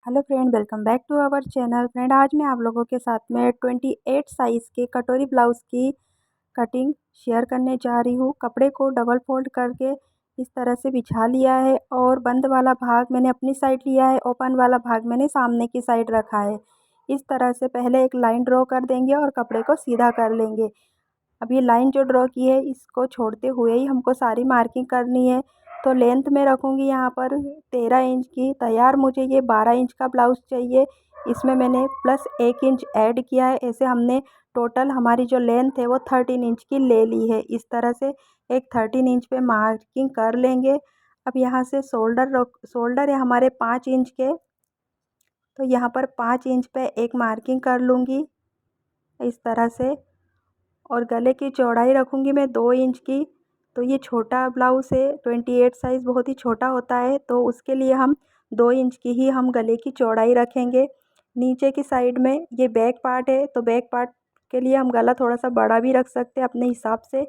Hello friend, welcome back to our channel. Friend, आज मैं आप लोगों के साथ में 28 साइज़ के कटोरी ब्लाउज़ की कटिंग शेयर करने जा रही हूँ। कपड़े को डबल फोल्ड करके इस तरह से बिछा लिया है और बंद वाला भाग मैंने अपनी साइड लिया है, ओपन वाला भाग मैंने सामने की साइड रखा है। इस तरह से पहले एक लाइन ड्रॉ कर देंगे और कपड़े को सीधा कर लेंगे। अब ये लाइन जो ड्रॉ की है इसको छोड़ते हुए ही हमको सारी मार्किंग करनी है। तो लेंथ में रखूँगी यहाँ पर 13 इंच की। तैयार मुझे ये 12 इंच का ब्लाउज़ चाहिए। इसमें मैंने प्लस 1 इंच ऐड किया है। ऐसे हमने टोटल हमारी जो लेंथ है वो 13 इंच की ले ली है। इस तरह से एक 13 इंच पे मार्किंग कर लेंगे। अब यहाँ से शोल्डर है हमारे 5 इंच के, तो यहाँ पर 5 इंच पे एक मार्किंग कर लूँगी इस तरह से। और गले की चौड़ाई रखूँगी मैं 2 इंच की। तो ये छोटा ब्लाउज़ है, 28 साइज़ बहुत ही छोटा होता है, तो उसके लिए हम 2 इंच की ही हम गले की चौड़ाई रखेंगे। नीचे की साइड में ये बैक पार्ट है, तो बैक पार्ट के लिए हम गला थोड़ा सा बड़ा भी रख सकते हैं अपने हिसाब से।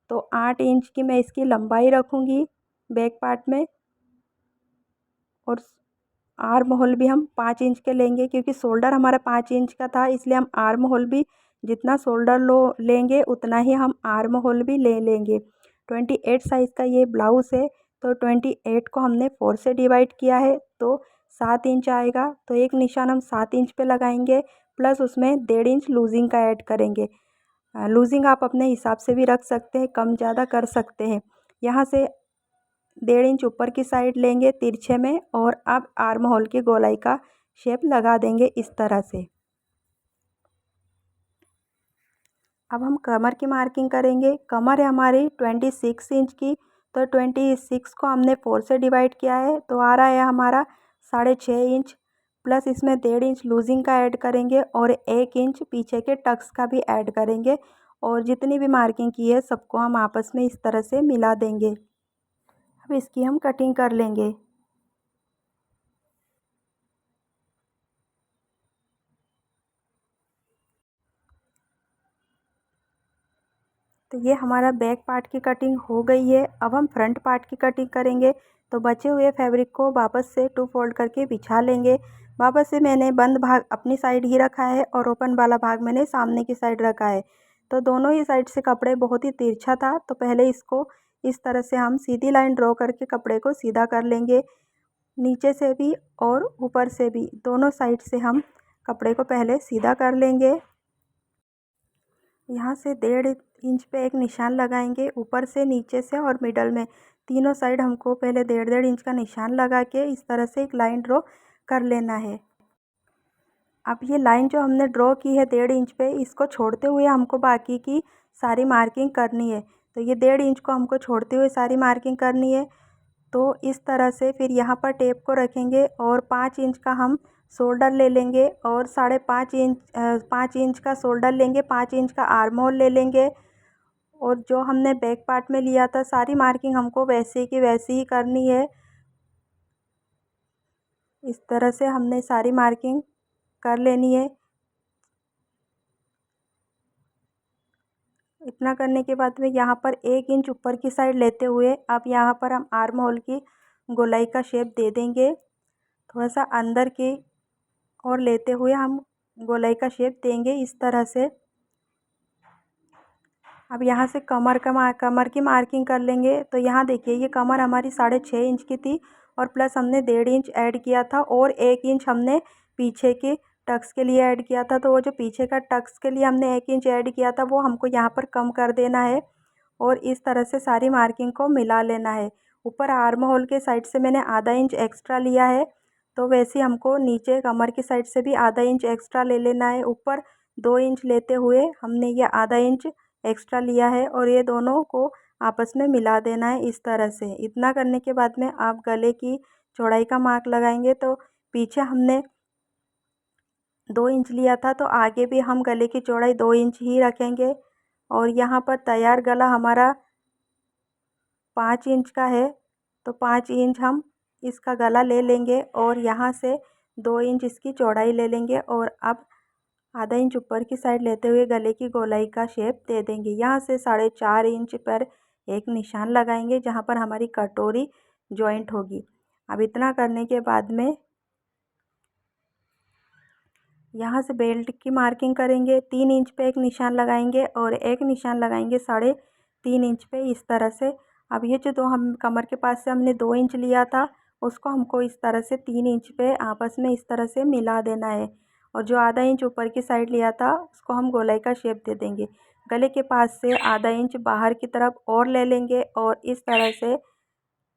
तो 8 इंच की मैं इसकी लंबाई रखूँगी बैक पार्ट में। और आर्म होल भी हम 5 इंच के लेंगे, क्योंकि शोल्डर हमारा 5 इंच का था, इसलिए हम आर्म होल भी जितना शोल्डर लो लेंगे उतना ही हम आर्म होल भी ले लेंगे। 28 साइज़ का ये ब्लाउज़ है, तो 28 को हमने 4 से डिवाइड किया है तो 7 इंच आएगा। तो एक निशान हम 7 इंच पे लगाएंगे, प्लस उसमें 1.5 इंच लूजिंग का ऐड करेंगे। लूजिंग आप अपने हिसाब से भी रख सकते हैं, कम ज़्यादा कर सकते हैं। यहाँ से 1.5 इंच ऊपर की साइड लेंगे तिरछे में, और अब आर्म होल की गोलाई का शेप लगा देंगे इस तरह से। अब हम कमर की मार्किंग करेंगे। कमर है हमारी 26 इंच की, तो 26 को हमने 4 से डिवाइड किया है, तो आ रहा है हमारा 6.5 इंच। प्लस इसमें 1.5 इंच लूजिंग का ऐड करेंगे और 1 इंच पीछे के टक्स का भी ऐड करेंगे। और जितनी भी मार्किंग की है सबको हम आपस में इस तरह से मिला देंगे। अब इसकी हम कटिंग कर लेंगे। तो ये हमारा बैक पार्ट की कटिंग हो गई है। अब हम फ्रंट पार्ट की कटिंग करेंगे। तो बचे हुए फैब्रिक को वापस से 2 फोल्ड करके बिछा लेंगे। वापस से मैंने बंद भाग अपनी साइड ही रखा है और ओपन वाला भाग मैंने सामने की साइड रखा है। तो दोनों ही साइड से कपड़े बहुत ही तिरछा था, तो पहले इसको इस तरह से हम सीधी लाइन ड्रॉ करके कपड़े को सीधा कर लेंगे। नीचे से भी और ऊपर से भी दोनों साइड से हम कपड़े को पहले सीधा कर लेंगे। यहाँ से 1.5 इंच पे एक निशान लगाएंगे, ऊपर से, नीचे से और मिडल में, तीनों साइड हमको पहले 1.5 इंच का निशान लगा के इस तरह से एक लाइन ड्रॉ कर लेना है। अब ये लाइन जो हमने ड्रॉ की है 1.5 इंच पे, इसको छोड़ते हुए हमको बाकी की सारी मार्किंग करनी है। तो ये 1.5 इंच को हमको छोड़ते हुए सारी मार्किंग करनी है। तो इस तरह से फिर यहाँ पर टेप को रखेंगे और 5 इंच का हम शोल्डर ले लेंगे और 5.5 इंच का शोल्डर लेंगे, 5 इंच का आर्म होल ले लेंगे। और जो हमने बैक पार्ट में लिया था सारी मार्किंग हमको वैसे की वैसी ही करनी है। इस तरह से हमने सारी मार्किंग कर लेनी है। इतना करने के बाद में यहाँ पर 1 इंच ऊपर की साइड लेते हुए अब यहाँ पर हम आर्म होल की गोलाई का शेप दे देंगे। थोड़ा सा अंदर की और लेते हुए हम गोलाई का शेप देंगे इस तरह से। अब यहाँ से कमर की मार्किंग कर लेंगे। तो यहाँ देखिए ये कमर हमारी 6.5 इंच की थी, और प्लस हमने 1.5 इंच ऐड किया था और 1 इंच हमने पीछे के टक्स के लिए ऐड किया था। तो वो जो पीछे का टक्स के लिए हमने 1 इंच ऐड किया था वो हमको यहाँ पर कम कर देना है और इस तरह से सारी मार्किंग को मिला लेना है। ऊपर आर्म होल के साइड से मैंने आधा इंच एक्स्ट्रा लिया है, तो वैसे हमको नीचे कमर की साइड से भी आधा इंच एक्स्ट्रा ले लेना है। ऊपर 2 इंच लेते हुए हमने ये आधा इंच एक्स्ट्रा लिया है और ये दोनों को आपस में मिला देना है इस तरह से। इतना करने के बाद में आप गले की चौड़ाई का मार्क लगाएंगे। तो पीछे हमने 2 इंच लिया था, तो आगे भी हम गले की चौड़ाई 2 इंच ही रखेंगे। और यहाँ पर तैयार गला हमारा 5 इंच का है, तो 5 इंच हम इसका गला ले लेंगे और यहाँ से 2 इंच इसकी चौड़ाई ले लेंगे। और अब आधा इंच ऊपर की साइड लेते हुए गले की गोलाई का शेप दे देंगे। यहाँ से 4.5 इंच पर एक निशान लगाएंगे जहाँ पर हमारी कटोरी जॉइंट होगी। अब इतना करने के बाद में यहाँ से बेल्ट की मार्किंग करेंगे, 3 इंच पे एक निशान लगाएंगे और एक निशान लगाएंगे 3.5 इंच पे, इस तरह से। अब ये जो हम कमर के पास से हमने 2 इंच लिया था, उसको हमको इस तरह से 3 इंच पे आपस में इस तरह से मिला देना है। और जो आधा इंच ऊपर की साइड लिया था, उसको हम गोलाई का शेप दे देंगे। गले के पास से आधा इंच बाहर की तरफ और ले लेंगे और इस तरह से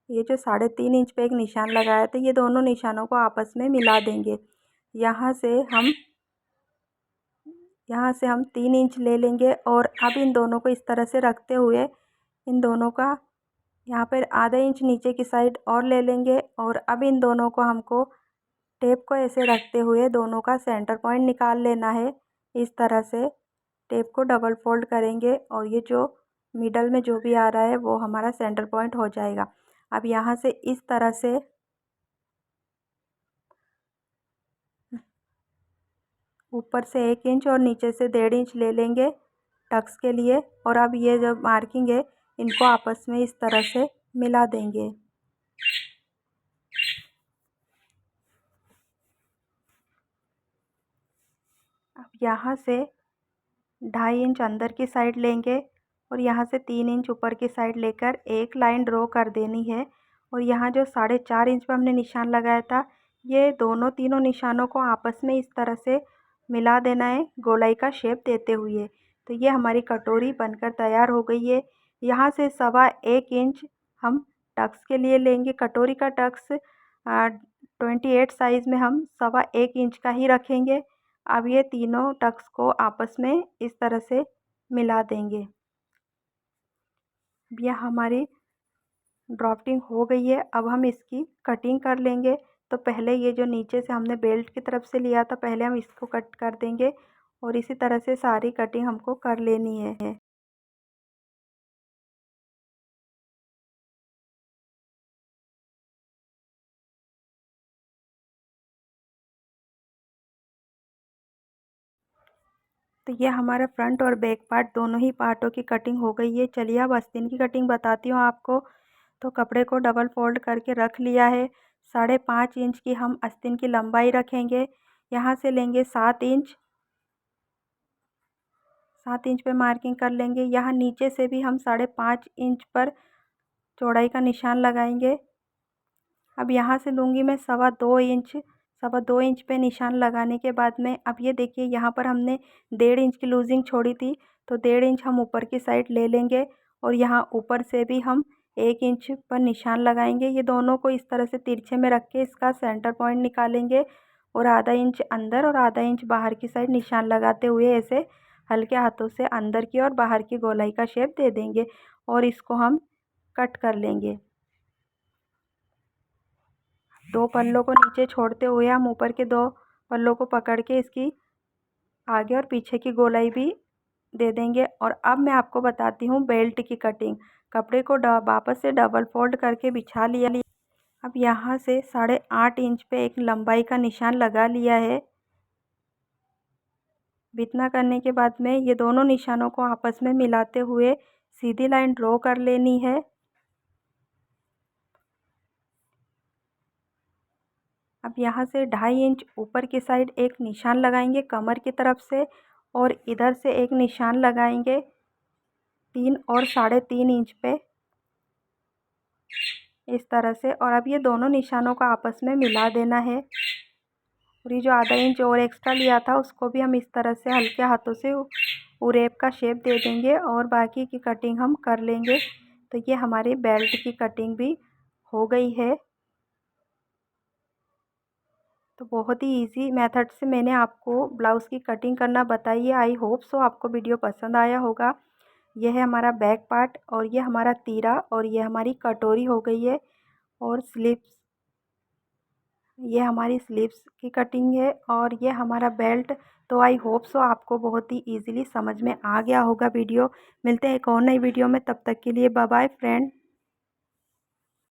ये जो 3.5 इंच पे एक निशान लगाया था, ये दोनों निशानों को आपस में मिला देंगे। यहाँ से हम 3 इंच ले लेंगे और अब इन दोनों को इस तरह से रखते हुए इन दोनों का यहाँ पर आधा इंच नीचे की साइड और ले लेंगे और अब इन दोनों को हमको टेप को ऐसे रखते हुए दोनों का सेंटर पॉइंट निकाल लेना है। इस तरह से टेप को डबल फोल्ड करेंगे और ये जो मिडल में जो भी आ रहा है वो हमारा सेंटर पॉइंट हो जाएगा। अब यहाँ से इस तरह से ऊपर से 1 इंच और नीचे से 1.5 इंच ले लेंगे टक्स के लिए और अब ये जो मार्किंग है इनको आपस में इस तरह से मिला देंगे। अब यहाँ से 2.5 इंच अंदर की साइड लेंगे और यहाँ से 3 इंच ऊपर की साइड लेकर एक लाइन ड्रॉ कर देनी है। और यहाँ जो 4.5 इंच पे हमने निशान लगाया था, ये तीनों निशानों को आपस में इस तरह से मिला देना है गोलाई का शेप देते हुए। तो ये हमारी कटोरी बनकर तैयार हो गई है। यहाँ से 1.25 इंच हम टक्स के लिए लेंगे। कटोरी का टक्स 28 साइज़ में हम 1.25 इंच का ही रखेंगे। अब ये तीनों टक्स को आपस में इस तरह से मिला देंगे। अब यह हमारी ड्राफ्टिंग हो गई है। अब हम इसकी कटिंग कर लेंगे। तो पहले ये जो नीचे से हमने बेल्ट की तरफ से लिया था, पहले हम इसको कट कर देंगे और इसी तरह से सारी कटिंग हमको कर लेनी है। तो ये हमारा फ्रंट और बैक पार्ट दोनों ही पार्टों की कटिंग हो गई है। चलिए अब आस्तीन की कटिंग बताती हूँ आपको। तो कपड़े को डबल फोल्ड करके रख लिया है। 5.5 इंच की हम आस्तीन की लंबाई रखेंगे। यहाँ से लेंगे 7 इंच, 7 इंच पे मार्किंग कर लेंगे। यहाँ नीचे से भी हम 5.5 इंच पर चौड़ाई का निशान लगाएंगे। अब यहाँ से लूँगी मैं 2.25 इंच। 2.25 इंच पे निशान लगाने के बाद में अब ये देखिए यहाँ पर हमने 1.5 इंच की लूजिंग छोड़ी थी, तो 1.5 इंच हम ऊपर की साइड ले लेंगे और यहाँ ऊपर से भी हम 1 इंच पर निशान लगाएंगे। ये दोनों को इस तरह से तिरछे में रख के इसका सेंटर पॉइंट निकालेंगे और आधा इंच अंदर और आधा इंच बाहर की साइड निशान लगाते हुए ऐसे हल्के हाथों से अंदर की और बाहर की गोलाई का शेप दे देंगे और इसको हम कट कर लेंगे। 2 पल्लों को नीचे छोड़ते हुए हम ऊपर के 2 पल्लों को पकड़ के इसकी आगे और पीछे की गोलाई भी दे देंगे। और अब मैं आपको बताती हूँ बेल्ट की कटिंग। कपड़े को वापस से डबल फोल्ड करके बिछा लिया। अब यहाँ से 8.5 इंच पे एक लंबाई का निशान लगा लिया है। इतना करने के बाद में ये दोनों निशानों को आपस में मिलाते हुए सीधी लाइन ड्रॉ कर लेनी है। अब यहाँ से 2.5 इंच ऊपर की साइड एक निशान लगाएंगे कमर की तरफ से और इधर से एक निशान लगाएंगे 3 और 3.5 इंच पे इस तरह से। और अब ये दोनों निशानों को आपस में मिला देना है और ये जो आधा इंच और एक्स्ट्रा लिया था उसको भी हम इस तरह से हल्के हाथों से उरेप का शेप दे देंगे और बाकी की कटिंग हम कर लेंगे। तो ये हमारी बेल्ट की कटिंग भी हो गई है। तो बहुत ही इजी मेथड से मैंने आपको ब्लाउज़ की कटिंग करना बताई है। आई होप सो आपको वीडियो पसंद आया होगा। यह है हमारा बैक पार्ट और ये हमारा तीरा और ये हमारी कटोरी हो गई है। और स्लीव्स, ये हमारी स्लीव्स की कटिंग है और ये हमारा बेल्ट। तो आई होप सो आपको बहुत ही ईज़िली समझ में आ गया होगा वीडियो। मिलते हैं एक और नई वीडियो में, तब तक के लिए बाय बाय फ्रेंड।